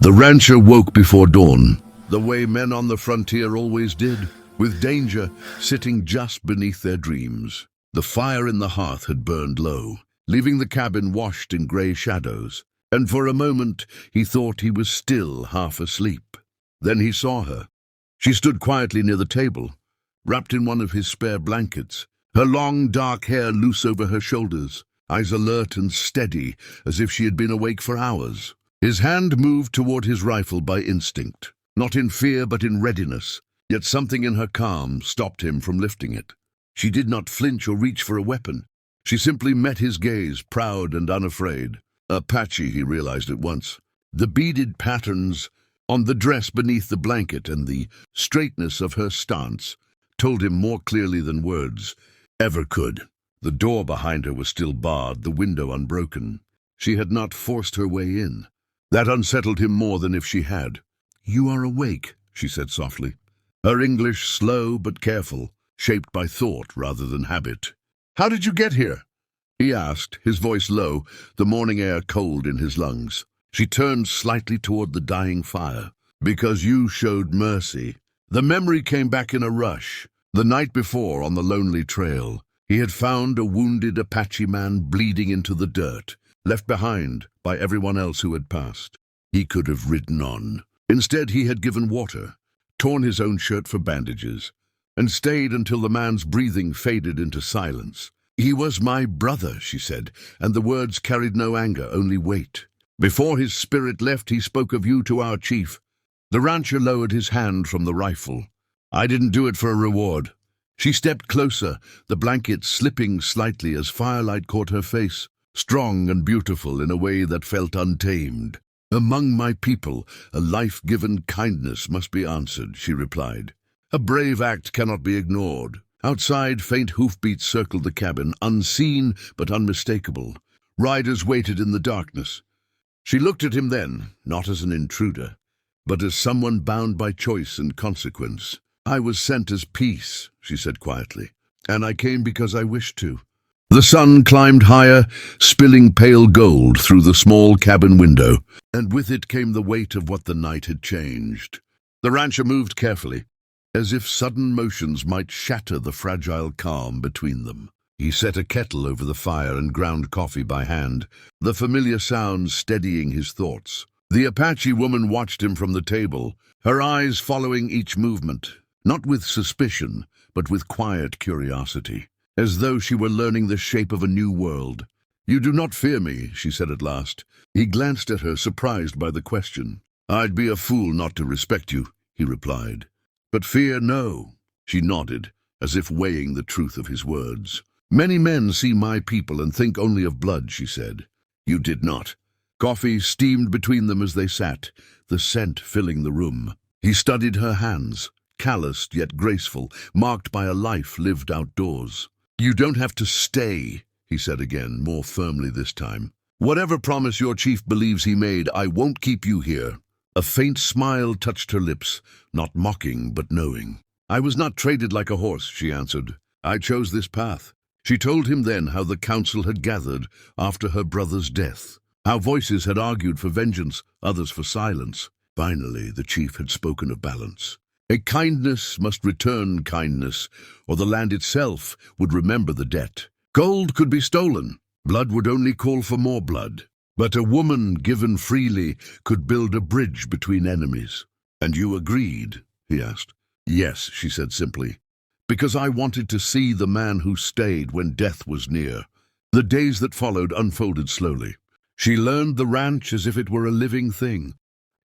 The rancher woke before dawn, the way men on the frontier always did, with danger sitting just beneath their dreams. The fire in the hearth had burned low, leaving the cabin washed in grey shadows, and for a moment he thought he was still half asleep. Then he saw her. She stood quietly near the table, wrapped in one of his spare blankets, her long dark hair loose over her shoulders, eyes alert and steady as if she had been awake for hours. His hand moved toward his rifle by instinct, not in fear but in readiness, yet something in her calm stopped him from lifting it. She did not flinch or reach for a weapon. She simply met his gaze, proud and unafraid. Apache, he realized at once. The beaded patterns on the dress beneath the blanket and the straightness of her stance told him more clearly than words ever could. The door behind her was still barred, the window unbroken. She had not forced her way in. That unsettled him more than if she had. "You are awake," she said softly. Her English slow but careful, shaped by thought rather than habit. "How did you get here?" he asked, his voice low, the morning air cold in his lungs. She turned slightly toward the dying fire. "Because you showed mercy." The memory came back in a rush. The night before, on the lonely trail, he had found a wounded Apache man bleeding into the dirt, left behind by everyone else who had passed. He could have ridden on. Instead, he had given water, torn his own shirt for bandages, and stayed until the man's breathing faded into silence. "He was my brother," she said, and the words carried no anger, only weight. "Before his spirit left, he spoke of you to our chief." The rancher lowered his hand from the rifle. "I didn't do it for a reward." She stepped closer, the blanket slipping slightly as firelight caught her face, strong and beautiful in a way that felt untamed. "Among my people, a life-given kindness must be answered," she replied. "A brave act cannot be ignored." Outside, faint hoofbeats circled the cabin, unseen but unmistakable. Riders waited in the darkness. She looked at him then, not as an intruder, but as someone bound by choice and consequence. "I was sent as peace," she said quietly, "and I came because I wished to." The sun climbed higher, spilling pale gold through the small cabin window, and with it came the weight of what the night had changed. The rancher moved carefully, as if sudden motions might shatter the fragile calm between them. He set a kettle over the fire and ground coffee by hand, the familiar sounds steadying his thoughts. The Apache woman watched him from the table, her eyes following each movement, not with suspicion, but with quiet curiosity, as though she were learning the shape of a new world. "You do not fear me," she said at last. He glanced at her, surprised by the question. "I'd be a fool not to respect you," he replied. "But fear, no." She nodded, as if weighing the truth of his words. "Many men see my people and think only of blood," she said. "You did not." Coffee steamed between them as they sat, the scent filling the room. He studied her hands, calloused yet graceful, marked by a life lived outdoors. "You don't have to stay," he said again, more firmly this time. "Whatever promise your chief believes he made, I won't keep you here." A faint smile touched her lips, not mocking but knowing. "I was not traded like a horse," she answered. "I chose this path." She told him then how the council had gathered after her brother's death, how voices had argued for vengeance, others for silence. Finally, the chief had spoken of balance. A kindness must return kindness, or the land itself would remember the debt. Gold could be stolen. Blood would only call for more blood. But a woman given freely could build a bridge between enemies. "And you agreed?" he asked. "Yes," she said simply, "because I wanted to see the man who stayed when death was near." The days that followed unfolded slowly. She learned the ranch as if it were a living thing,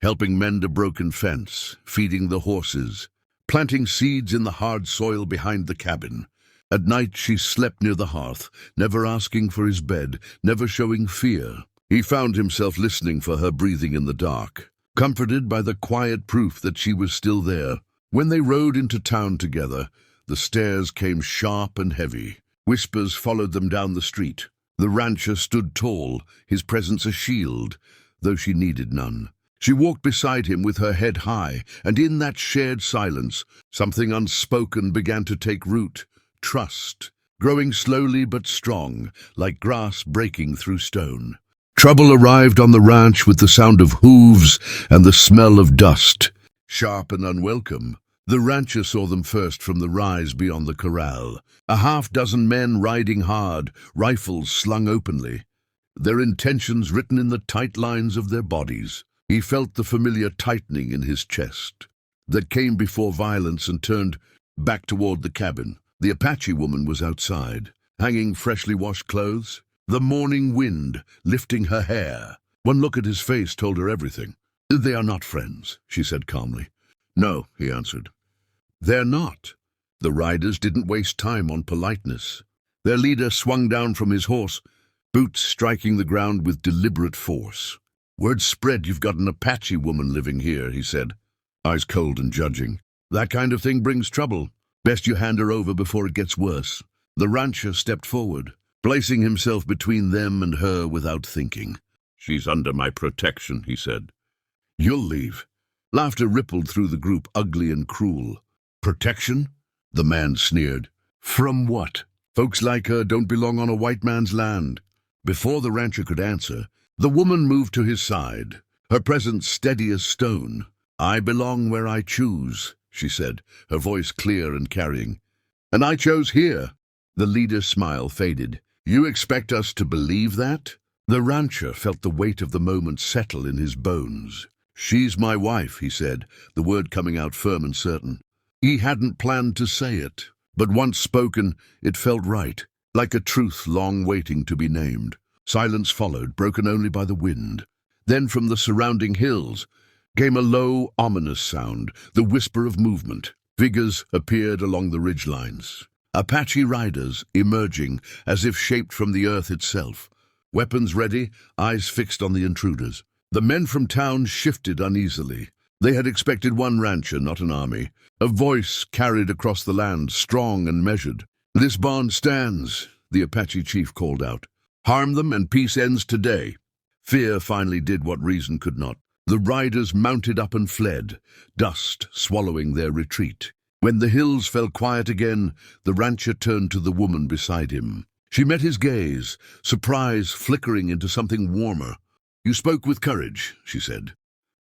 helping mend a broken fence, feeding the horses, planting seeds in the hard soil behind the cabin. At night she slept near the hearth, never asking for his bed, never showing fear. He found himself listening for her breathing in the dark, comforted by the quiet proof that she was still there. When they rode into town together, the stairs came sharp and heavy. Whispers followed them down the street. The rancher stood tall, his presence a shield, though she needed none. She walked beside him with her head high, and in that shared silence, something unspoken began to take root. Trust, growing slowly but strong, like grass breaking through stone. Trouble arrived on the ranch with the sound of hooves and the smell of dust. Sharp and unwelcome, the rancher saw them first from the rise beyond the corral. A half-dozen men riding hard, rifles slung openly, their intentions written in the tight lines of their bodies. He felt the familiar tightening in his chest that came before violence and turned back toward the cabin. The Apache woman was outside, hanging freshly washed clothes, the morning wind lifting her hair. One look at his face told her everything. "They are not friends," she said calmly. "No," he answered. "They're not." The riders didn't waste time on politeness. Their leader swung down from his horse, boots striking the ground with deliberate force. "Word spread you've got an Apache woman living here," he said, eyes cold and judging. "That kind of thing brings trouble. Best you hand her over before it gets worse." The rancher stepped forward, placing himself between them and her without thinking. "She's under my protection," he said. "You'll leave." Laughter rippled through the group, ugly and cruel. "Protection?" The man sneered. "From what? Folks like her don't belong on a white man's land." Before the rancher could answer, the woman moved to his side, her presence steady as stone. "I belong where I choose," she said, her voice clear and carrying. "And I chose here." The leader's smile faded. "You expect us to believe that?" The rancher felt the weight of the moment settle in his bones. "She's my wife," he said, the word coming out firm and certain. He hadn't planned to say it, but once spoken, it felt right, like a truth long waiting to be named. Silence followed, broken only by the wind. Then from the surrounding hills came a low, ominous sound, the whisper of movement. Figures appeared along the ridgelines. Apache riders emerging as if shaped from the earth itself. Weapons ready, eyes fixed on the intruders. The men from town shifted uneasily. They had expected one rancher, not an army. A voice carried across the land, strong and measured. "This bond stands," the Apache chief called out. "Harm them and peace ends today." Fear finally did what reason could not. The riders mounted up and fled, dust swallowing their retreat. When the hills fell quiet again, the rancher turned to the woman beside him. She met his gaze, surprise flickering into something warmer. "You spoke with courage," she said.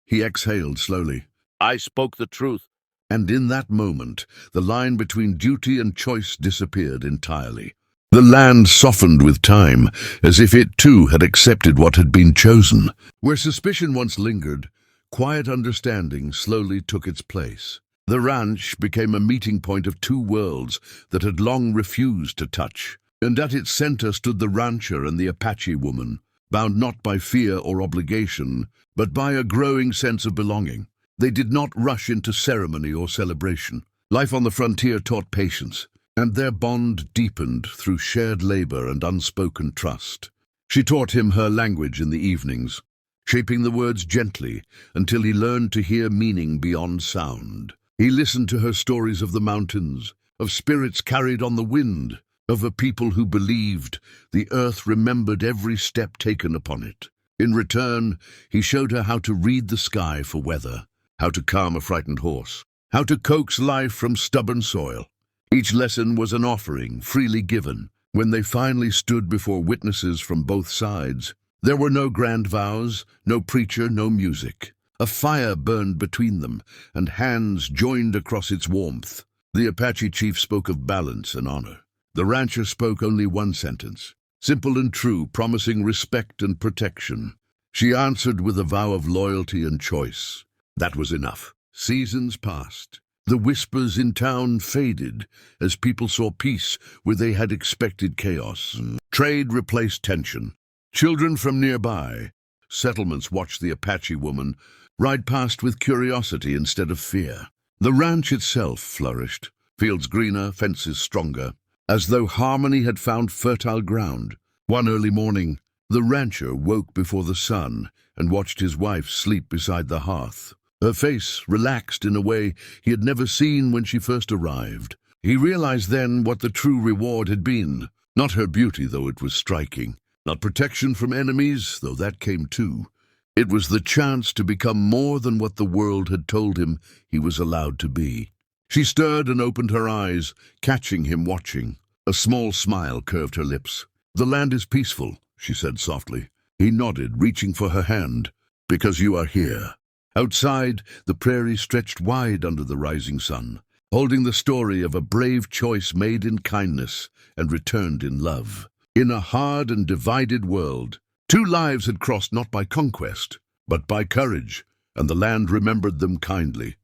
He exhaled slowly. "I spoke the truth." And in that moment, the line between duty and choice disappeared entirely. The land softened with time, as if it too had accepted what had been chosen. Where suspicion once lingered, quiet understanding slowly took its place. The ranch became a meeting point of two worlds that had long refused to touch, and at its center stood the rancher and the Apache woman, bound not by fear or obligation, but by a growing sense of belonging. They did not rush into ceremony or celebration. Life on the frontier taught patience, and their bond deepened through shared labor and unspoken trust. She taught him her language in the evenings, shaping the words gently until he learned to hear meaning beyond sound. He listened to her stories of the mountains, of spirits carried on the wind, of a people who believed the earth remembered every step taken upon it. In return, he showed her how to read the sky for weather, how to calm a frightened horse, how to coax life from stubborn soil. Each lesson was an offering, freely given. When they finally stood before witnesses from both sides, there were no grand vows, no preacher, no music. A fire burned between them, and hands joined across its warmth. The Apache chief spoke of balance and honor. The rancher spoke only one sentence, simple and true, promising respect and protection. She answered with a vow of loyalty and choice. That was enough. Seasons passed. The whispers in town faded as people saw peace where they had expected chaos. Trade replaced tension. Children from nearby settlements watched the Apache woman ride past with curiosity instead of fear. The ranch itself flourished, fields greener, fences stronger, as though harmony had found fertile ground. One early morning, the rancher woke before the sun and watched his wife sleep beside the hearth. Her face relaxed in a way he had never seen when she first arrived. He realized then what the true reward had been. Not her beauty, though it was striking. Not protection from enemies, though that came too. It was the chance to become more than what the world had told him he was allowed to be. She stirred and opened her eyes, catching him watching. A small smile curved her lips. "The land is peaceful," she said softly. He nodded, reaching for her hand. "Because you are here." Outside, the prairie stretched wide under the rising sun, holding the story of a brave choice made in kindness and returned in love. In a hard and divided world, two lives had crossed not by conquest, but by courage, and the land remembered them kindly.